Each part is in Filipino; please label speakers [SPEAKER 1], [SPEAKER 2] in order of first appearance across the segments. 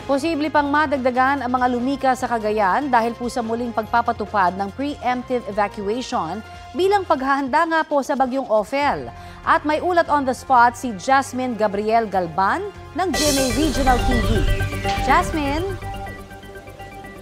[SPEAKER 1] Posible pang madagdagan ang mga lumika sa Cagayan dahil po sa muling pagpapatupad ng preemptive evacuation bilang paghahanda nga po sa bagyong Ophel. At may ulat on the spot si Jasmine Gabriel Galban ng GMA Regional TV. Jasmine?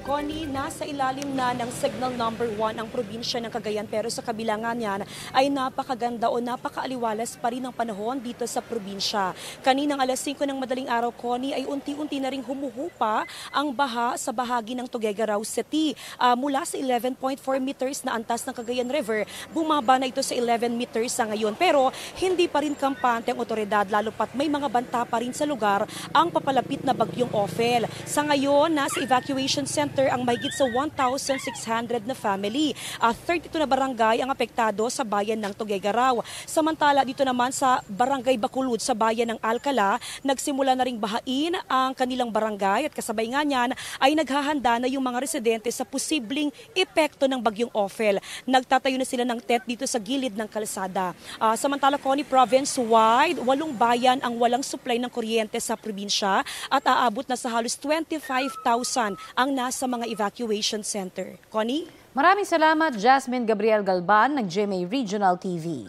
[SPEAKER 2] Connie, nasa ilalim na ng signal number 1 ang probinsya ng Cagayan pero sa kabilangan niyan ay napakaganda o napakaaliwalas pa rin ang panahon dito sa probinsya. Kaninang alas 5 ng madaling araw, Connie, ay unti-unti na rin humuhupa ang baha sa bahagi ng Tuguegarao City. Mula sa 11.4 meters na antas ng Cagayan River, bumaba na ito sa 11 meters sa ngayon. Pero hindi pa rin kampante ang otoridad lalo pat may mga banta pa rin sa lugar ang papalapit na bagyong Ophel. Sa ngayon, nasa evacuation center ang mahigit sa 1,600 na family. 32 na barangay ang apektado sa bayan ng Tuguegarao. Samantala dito naman sa Barangay Bacolod sa bayan ng Alcala, nagsimula na ring bahain ang kanilang barangay at kasabay nga niyan ay naghahanda na yung mga residente sa posibleng epekto ng bagyong Ophel. Nagtatayo na sila ng tent dito sa gilid ng kalsada. Samantala, Connie, province-wide, 8 bayan ang walang supply ng kuryente sa probinsya at aabot na sa halos 25,000 ang nasa mga evacuation center. Connie?
[SPEAKER 1] Maraming salamat, Jasmine Gabriel Galban ng GMA Regional TV.